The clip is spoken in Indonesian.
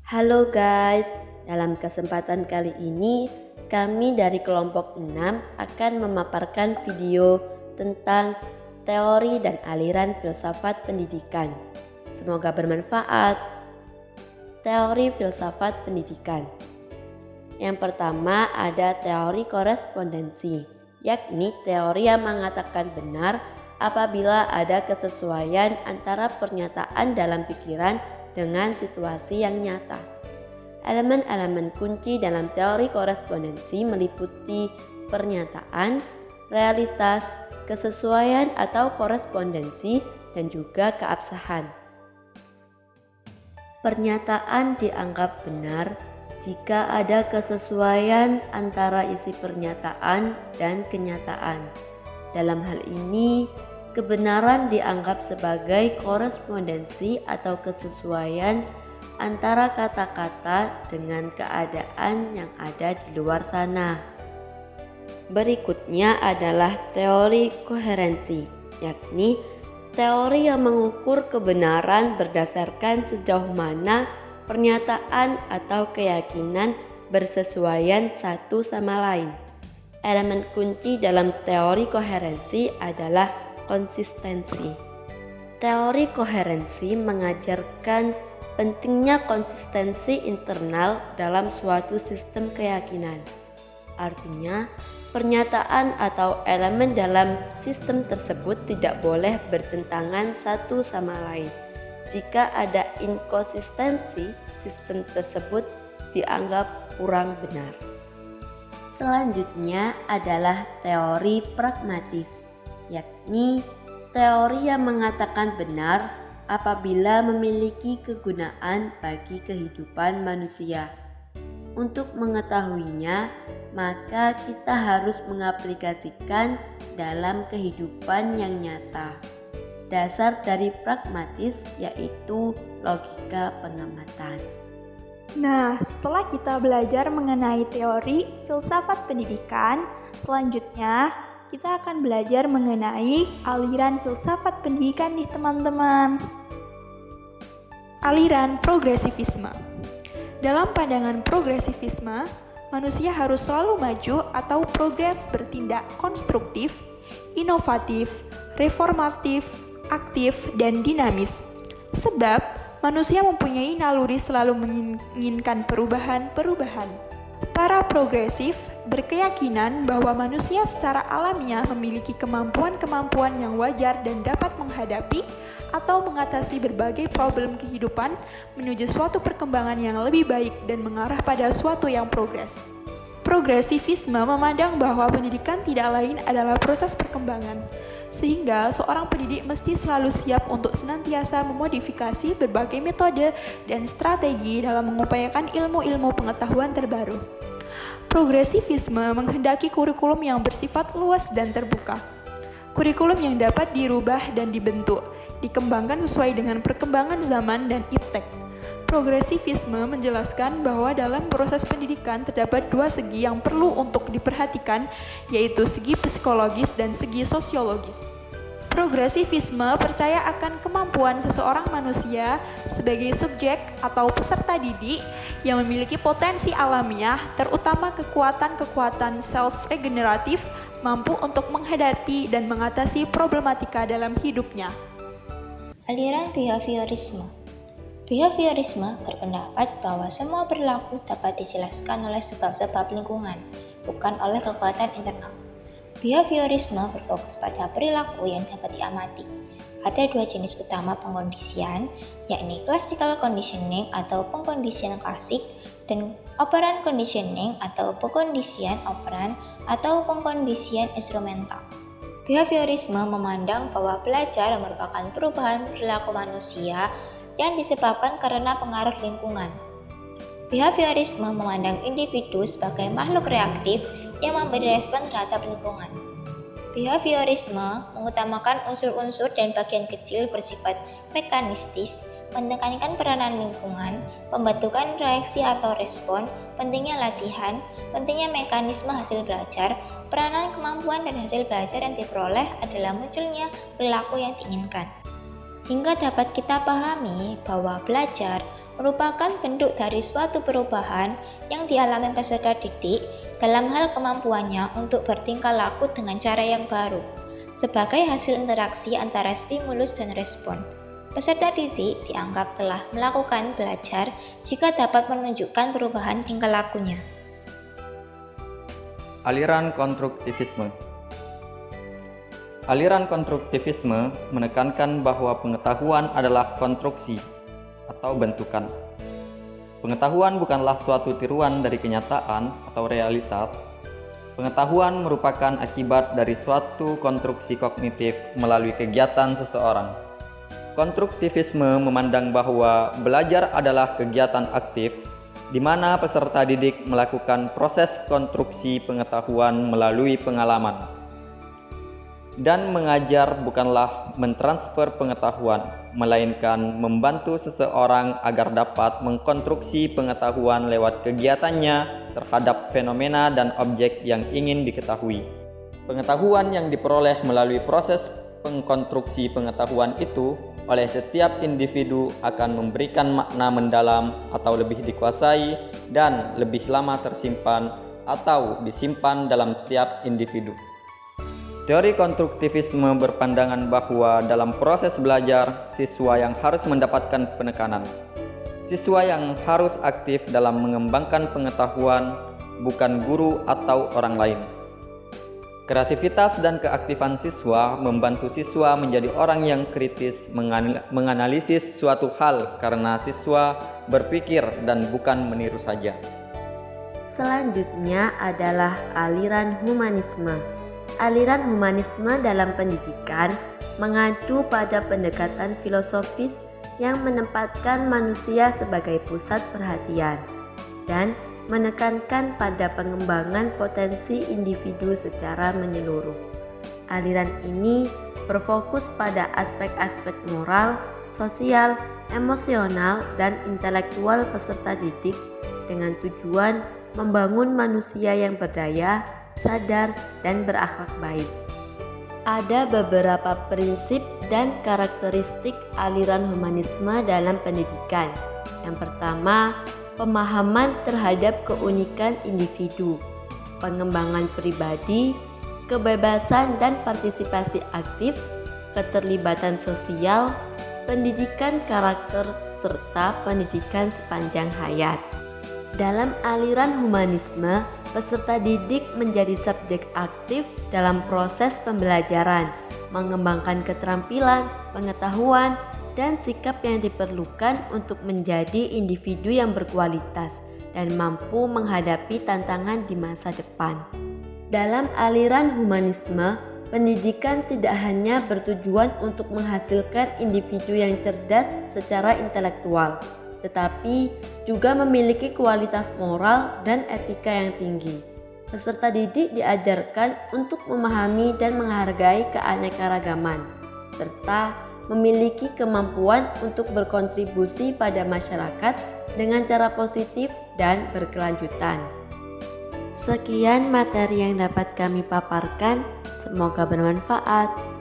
Halo guys, dalam kesempatan kali ini kami dari kelompok 6 akan memaparkan video tentang teori dan aliran filsafat pendidikan. Semoga bermanfaat. Teori filsafat pendidikan. Yang pertama ada teori korespondensi, yakni teori yang mengatakan benar apabila ada kesesuaian antara pernyataan dalam pikiran dengan situasi yang nyata. Elemen-elemen kunci dalam teori korespondensi meliputi pernyataan, realitas, kesesuaian atau korespondensi, dan juga keabsahan. Pernyataan dianggap benar jika ada kesesuaian antara isi pernyataan dan kenyataan. Dalam hal ini, kebenaran dianggap sebagai korespondensi atau kesesuaian antara kata-kata dengan keadaan yang ada di luar sana. Berikutnya adalah teori koherensi, yakni teori yang mengukur kebenaran berdasarkan sejauh mana pernyataan atau keyakinan bersesuaian satu sama lain. Elemen kunci dalam teori koherensi adalah konsistensi. Teori koherensi mengajarkan pentingnya konsistensi internal dalam suatu sistem keyakinan. Artinya, pernyataan atau elemen dalam sistem tersebut tidak boleh bertentangan satu sama lain. Jika ada inkonsistensi, sistem tersebut dianggap kurang benar. Selanjutnya adalah teori pragmatis, yakni teori yang mengatakan benar apabila memiliki kegunaan bagi kehidupan manusia. Untuk mengetahuinya, maka kita harus mengaplikasikan dalam kehidupan yang nyata. Dasar dari pragmatis yaitu logika pengamatan. Nah, setelah kita belajar mengenai teori filsafat pendidikan, selanjutnya kita akan belajar mengenai aliran filsafat pendidikan nih teman-teman. Aliran progresivisme. Dalam pandangan progresivisme, manusia harus selalu maju atau progres bertindak konstruktif, inovatif, reformatif, aktif, dan dinamis. Sebab manusia mempunyai naluri selalu menginginkan perubahan-perubahan. Para progresif berkeyakinan bahwa manusia secara alamiah memiliki kemampuan-kemampuan yang wajar dan dapat menghadapi atau mengatasi berbagai problem kehidupan menuju suatu perkembangan yang lebih baik dan mengarah pada suatu yang progres. Progresivisme memandang bahwa pendidikan tidak lain adalah proses perkembangan, sehingga seorang pendidik mesti selalu siap untuk senantiasa memodifikasi berbagai metode dan strategi dalam mengupayakan ilmu-ilmu pengetahuan terbaru. Progresivisme menghendaki kurikulum yang bersifat luas dan terbuka. Kurikulum yang dapat dirubah dan dibentuk, dikembangkan sesuai dengan perkembangan zaman dan iptek. Progresivisme menjelaskan bahwa dalam proses pendidikan terdapat dua segi yang perlu untuk diperhatikan, yaitu segi psikologis dan segi sosiologis. Progresivisme percaya akan kemampuan seseorang manusia sebagai subjek atau peserta didik yang memiliki potensi alamiah, terutama kekuatan-kekuatan self-regeneratif, mampu untuk menghadapi dan mengatasi problematika dalam hidupnya. Aliran behaviorisme. Behaviorisme berpendapat bahwa semua perilaku dapat dijelaskan oleh sebab-sebab lingkungan, bukan oleh kekuatan internal. Behaviorisme berfokus pada perilaku yang dapat diamati. Ada dua jenis utama pengkondisian, yakni classical conditioning atau pengkondisian klasik dan operant conditioning atau pengkondisian operan atau pengkondisian instrumental. Behaviorisme memandang bahwa belajar merupakan perubahan perilaku manusia yang disebabkan karena pengaruh lingkungan. Behaviorisme memandang individu sebagai makhluk reaktif yang memberi respon terhadap lingkungan. Behaviorisme mengutamakan unsur-unsur dan bagian kecil bersifat mekanistis, menekankan peranan lingkungan, pembentukan reaksi atau respon, pentingnya latihan, pentingnya mekanisme hasil belajar, peranan kemampuan dan hasil belajar yang diperoleh adalah munculnya perilaku yang diinginkan. Hingga dapat kita pahami bahwa belajar merupakan bentuk dari suatu perubahan yang dialami peserta didik dalam hal kemampuannya untuk bertingkah laku dengan cara yang baru, sebagai hasil interaksi antara stimulus dan respon. Peserta didik dianggap telah melakukan belajar jika dapat menunjukkan perubahan tingkah lakunya. Aliran konstruktivisme. Aliran konstruktivisme menekankan bahwa pengetahuan adalah konstruksi atau bentukan. Pengetahuan bukanlah suatu tiruan dari kenyataan atau realitas. Pengetahuan merupakan akibat dari suatu konstruksi kognitif melalui kegiatan seseorang. Konstruktivisme memandang bahwa belajar adalah kegiatan aktif di mana peserta didik melakukan proses konstruksi pengetahuan melalui pengalaman. Dan mengajar bukanlah mentransfer pengetahuan, melainkan membantu seseorang agar dapat mengkonstruksi pengetahuan lewat kegiatannya terhadap fenomena dan objek yang ingin diketahui. Pengetahuan yang diperoleh melalui proses pengkonstruksi pengetahuan itu oleh setiap individu akan memberikan makna mendalam atau lebih dikuasai dan lebih lama tersimpan atau disimpan dalam setiap individu. Teori konstruktivisme berpandangan bahwa dalam proses belajar, siswa yang harus mendapatkan penekanan. Siswa yang harus aktif dalam mengembangkan pengetahuan, bukan guru atau orang lain. Kreativitas dan keaktifan siswa membantu siswa menjadi orang yang kritis menganalisis suatu hal karena siswa berpikir dan bukan meniru saja. Selanjutnya adalah aliran humanisme. Aliran humanisme dalam pendidikan mengacu pada pendekatan filosofis yang menempatkan manusia sebagai pusat perhatian dan menekankan pada pengembangan potensi individu secara menyeluruh. Aliran ini berfokus pada aspek-aspek moral, sosial, emosional, dan intelektual peserta didik dengan tujuan membangun manusia yang berdaya, sadar, dan berakhlak baik. Ada beberapa prinsip dan karakteristik aliran humanisme dalam pendidikan. Yang pertama, pemahaman terhadap keunikan individu, pengembangan pribadi, kebebasan dan partisipasi aktif, keterlibatan sosial, pendidikan karakter, serta pendidikan sepanjang hayat. Dalam aliran humanisme, peserta didik menjadi subjek aktif dalam proses pembelajaran, mengembangkan keterampilan, pengetahuan, dan sikap yang diperlukan untuk menjadi individu yang berkualitas dan mampu menghadapi tantangan di masa depan. Dalam aliran humanisme, pendidikan tidak hanya bertujuan untuk menghasilkan individu yang cerdas secara intelektual, tetapi juga memiliki kualitas moral dan etika yang tinggi. Peserta didik diajarkan untuk memahami dan menghargai keanekaragaman, serta memiliki kemampuan untuk berkontribusi pada masyarakat dengan cara positif dan berkelanjutan. Sekian materi yang dapat kami paparkan, semoga bermanfaat.